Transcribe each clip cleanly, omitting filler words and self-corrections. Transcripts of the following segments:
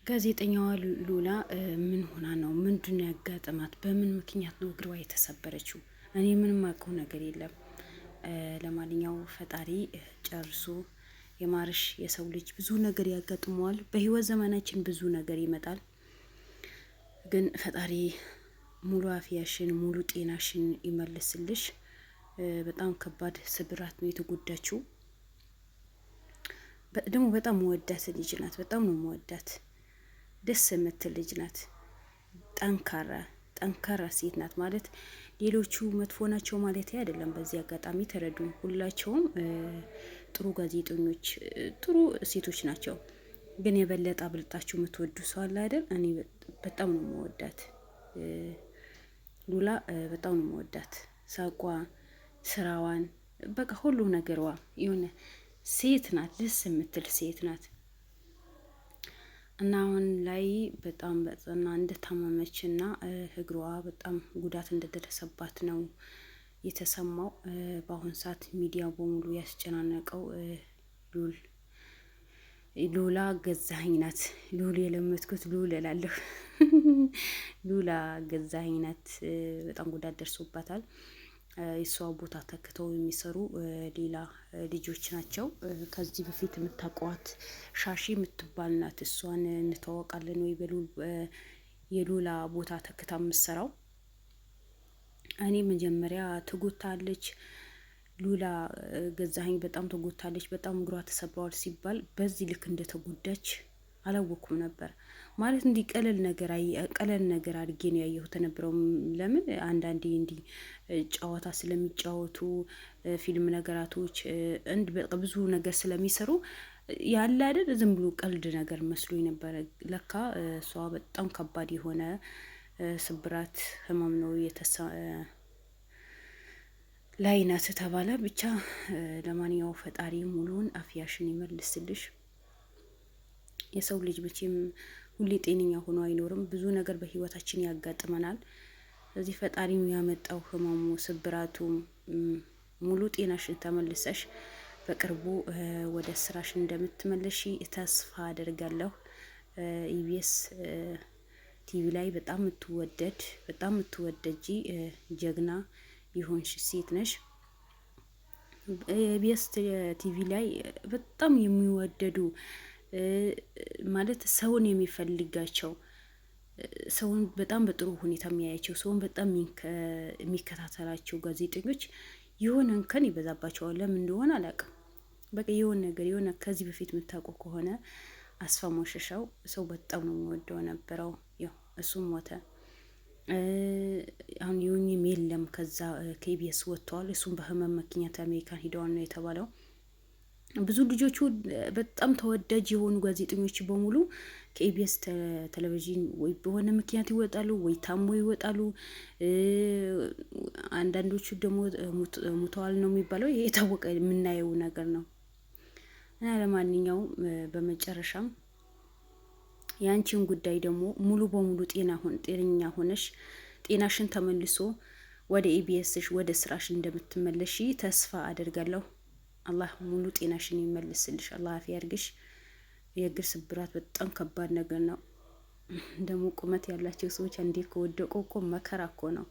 ጋዜጠኛዋ ሉላ ምን ሆና ነው? ምንድነው ያጋጠማት? በምን ምክንያት ነው እግሯ የተሰበረችው? እኔ ምንም አውቀው ነገር የለም። ለማንኛውም ፈጣሪ ጨርሶ የማርሽ። የሰው ልጅ ብዙ ነገር ያጋጥመዋል። በህይወት ዘመናችን ብዙ ነገር ይመጣል። ግን ፈጣሪ ሙሉ አፍያሽን ሙሉ ጤናሽን ይመልስልሽ። በጣም ከባድ ስብራት ነው የተጎዳችው። ደግሞ በጣም መወዳት ልጅ ናት። በጣም ነው መወዳት። ደስ የምትል ልጅ ናት። ጠንካራ ሴት ናት። ማለት ሌሎቹ መጥፎ ናቸው ማለት አይደለም። በዚህ አጋጣሚ ተረዱ። ሁላቸውም ጥሩ ጋዜጠኞች፣ ጥሩ ሴቶች ናቸው። ግን የበለጠ አብልጣችሁ የምትወዱ ሰው አለ አይደል? እኔ በጣም ነው መወዳት ሉላ። በጣም ነው መወዳት። ሳቋ፣ ስራዋን፣ በቃ ሁሉ ነገሯ የሆነ ሴት ናት። ደስ የምትል ሴት ናት። እና አሁን ላይ በጣም በጽና እንደታመመችና እግሯ በጣም ጉዳት እንደደረሰባት ነው የተሰማው። በአሁን ሰዓት ሚዲያው በሙሉ ያስጨናነቀው ሉላ ገዛኸኝ ናት። ሉል የለመድኩት ሉል እላለሁ። ሉላ ገዛኸኝ ናት። በጣም ጉዳት ደርሶባታል። የሷ ቦታ ተክተው የሚሰሩ ሌላ ልጆች ናቸው። ከዚህ በፊት የምታውቋት ሻሺ የምትባል ናት። እሷን እንተዋወቃለን ወይ? የሉላ ቦታ ተክታ የምትሰራው እኔ መጀመሪያ ትጎታለች። ሉላ ገዛኸኝ በጣም ተጎታለች፣ በጣም እግሯ ተሰብረዋል ሲባል በዚህ ልክ እንደተጎዳች አላወኩም ነበር። ማለት እንዲህ ቀለል ነገር አድርጌ ነው ያየሁት ተነበረው። ለምን አንዳንዴ እንዲህ ጨዋታ ስለሚጫወቱ ፊልም ነገራቶች ብዙ ነገር ስለሚሰሩ ያለ አይደል ዝም ብሎ ቀልድ ነገር መስሎኝ ነበረ። ለካ እሷ በጣም ከባድ የሆነ ስብራት ህመም ነው ላይ ናት ተባለ። ብቻ ለማንኛው ፈጣሪ ሙሉውን አፍያሽን ይመልስልሽ። የሰው ልጅ መቼም ሁሌ ጤነኛ ሆኖ አይኖርም። ብዙ ነገር በህይወታችን ያጋጥመናል። ስለዚህ ፈጣሪው ያመጣው ህመሙ ስብራቱ ሙሉ ጤናሽን ተመልሰሽ በቅርቡ ወደ ስራሽ እንደምትመለሺ ተስፋ አደርጋለሁ። ኢቢኤስ ቲቪ ላይ በጣም የምትወደጂ ጀግና የሆንሽ ሴት ነሽ። ኢቢኤስ ቲቪ ላይ በጣም የሚወደዱ ማለት ሰውን የሚፈልጋቸው፣ ሰውን በጣም በጥሩ ሁኔታ የሚያያቸው፣ ሰውን በጣም የሚከታተላቸው ጋዜጠኞች የሆነ እንከን ይበዛባቸዋል። ለምን እንደሆነ አላውቅም። በቃ የሆነ ከዚህ በፊት የምታውቁ ከሆነ አስፋ ሞሸሻው ሰው በጣም ነው የሚወደው ነበረው። ያው እሱም ሞተ። አሁን ዮኒም የለም። ከዛ ከኢቢኤስ ወጥተዋል። እሱም በህመም ምክንያት አሜሪካን ሂደዋል ነው የተባለው። ብዙ ልጆቹ በጣም ተወዳጅ የሆኑ ጋዜጠኞች በሙሉ ከኢቢኤስ ቴሌቪዥን ወይ በሆነ ምክንያት ይወጣሉ፣ ወይ ታሞ ይወጣሉ። አንዳንዶቹ ደግሞ ሙተዋል ነው የሚባለው። ይሄ የታወቀ የምናየው ነገር ነው። እና ለማንኛውም በመጨረሻም ያንቺን ጉዳይ ደግሞ ሙሉ በሙሉ ጤነኛ ሆነሽ ጤናሽን ተመልሶ ወደ ኢቢኤስሽ ወደ ስራሽ እንደምትመለሺ ተስፋ አደርጋለሁ። አላህ ሙሉ ጤናሽን ይመልስልሽ። አላህ አፊ ያርግሽ። የእግር ስብራት በጣም ከባድ ነገር ነው። ደግሞ ቁመት ያላቸው ሰዎች አንዴ ከወደቁ እኮ መከራ እኮ ነው።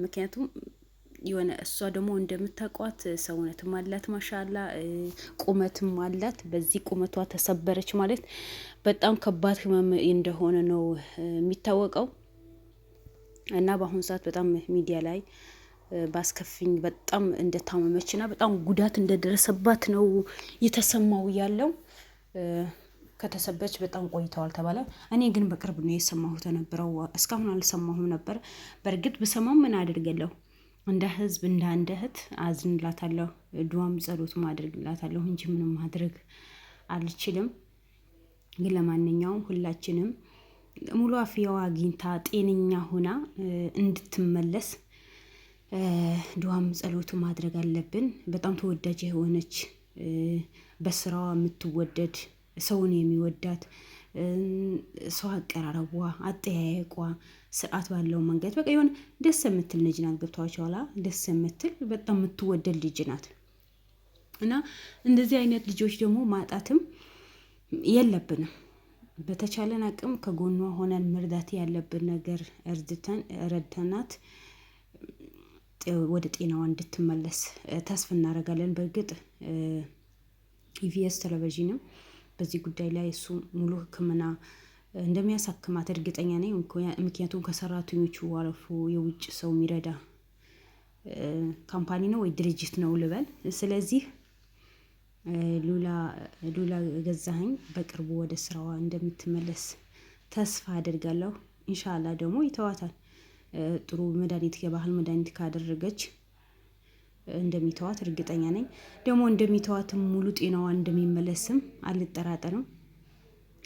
ምክንያቱም የሆነ እሷ ደግሞ እንደምታውቋት ሰውነትም አላት ማሻአላ፣ ቁመትም አላት። በዚህ ቁመቷ ተሰበረች ማለት በጣም ከባድ ህመም እንደሆነ ነው የሚታወቀው። እና በአሁኑ ሰዓት በጣም ሚዲያ ላይ ባስከፍኝ በጣም እንደታመመችና በጣም ጉዳት እንደደረሰባት ነው የተሰማው ያለው። ከተሰበች በጣም ቆይተዋል ተባለ። እኔ ግን በቅርብ ነው የሰማሁት የነበረው። እስካሁን አልሰማሁም ነበር። በእርግጥ ብሰማም ምን አድርገለሁ? እንደ ህዝብ እንደ አንድ እህት አዝንላታለሁ፣ ዱዓም ጸሎትም አድርግላታለሁ እንጂ ምንም ማድረግ አልችልም። ግን ለማንኛውም ሁላችንም ሙሉ አፍያዋ አግኝታ ጤነኛ ሆና እንድትመለስ ዱዓም ጸሎቱ ማድረግ አለብን። በጣም ተወዳጅ የሆነች በስራዋ የምትወደድ ሰውን የሚወዳት ሰው አቀራረቧ፣ አጠያየቋ ስርዓት ባለው መንገድ በቃ የሆነ ደስ የምትል ልጅ ናት። ገብቷችኋል? ደስ የምትል በጣም የምትወደድ ልጅ ናት። እና እንደዚህ አይነት ልጆች ደግሞ ማጣትም የለብንም። በተቻለን አቅም ከጎኗ ሆነን መርዳት ያለብን ነገር ረድተናት ወደ ጤናዋ እንድትመለስ ተስፋ እናደርጋለን። በእርግጥ ኢቢኤስ ቴሌቪዥንም በዚህ ጉዳይ ላይ እሱ ሙሉ ሕክምና እንደሚያሳክማት እርግጠኛ ነኝ። ምክንያቱም ከሰራተኞቹ አልፎ የውጭ ሰው የሚረዳ ካምፓኒ ነው ወይ ድርጅት ነው ልበል። ስለዚህ ሉላ ገዛኸኝ በቅርቡ ወደ ስራዋ እንደምትመለስ ተስፋ አድርጋለሁ። ኢንሻአላህ ደግሞ ይተዋታል። ጥሩ መድኃኒት የባህል መድኃኒት ካደረገች እንደሚተዋት እርግጠኛ ነኝ። ደግሞ እንደሚተዋትም ሙሉ ጤናዋ እንደሚመለስም አልጠራጠርም።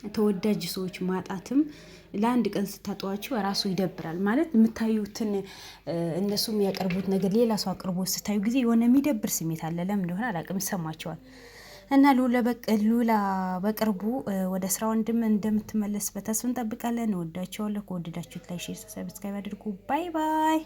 ተወዳጅ ሰዎች ማጣትም ለአንድ ቀን ስታጧቸው ራሱ ይደብራል። ማለት የምታዩትን እነሱ የሚያቀርቡት ነገር ሌላ ሰው አቅርቦ ስታዩ ጊዜ የሆነ የሚደብር ስሜት አለ። ለምን እንደሆነ አላውቅም፣ ይሰማቸዋል። እና ሉላ በቅርቡ ወደ ስራው እንደምትመለስ በተስፋ እንጠብቃለን። እንወዳቸዋለሁ። ከወደዳችሁት ላይ ሼር፣ ሰብስክራይብ አድርጉ። ባይ ባይ።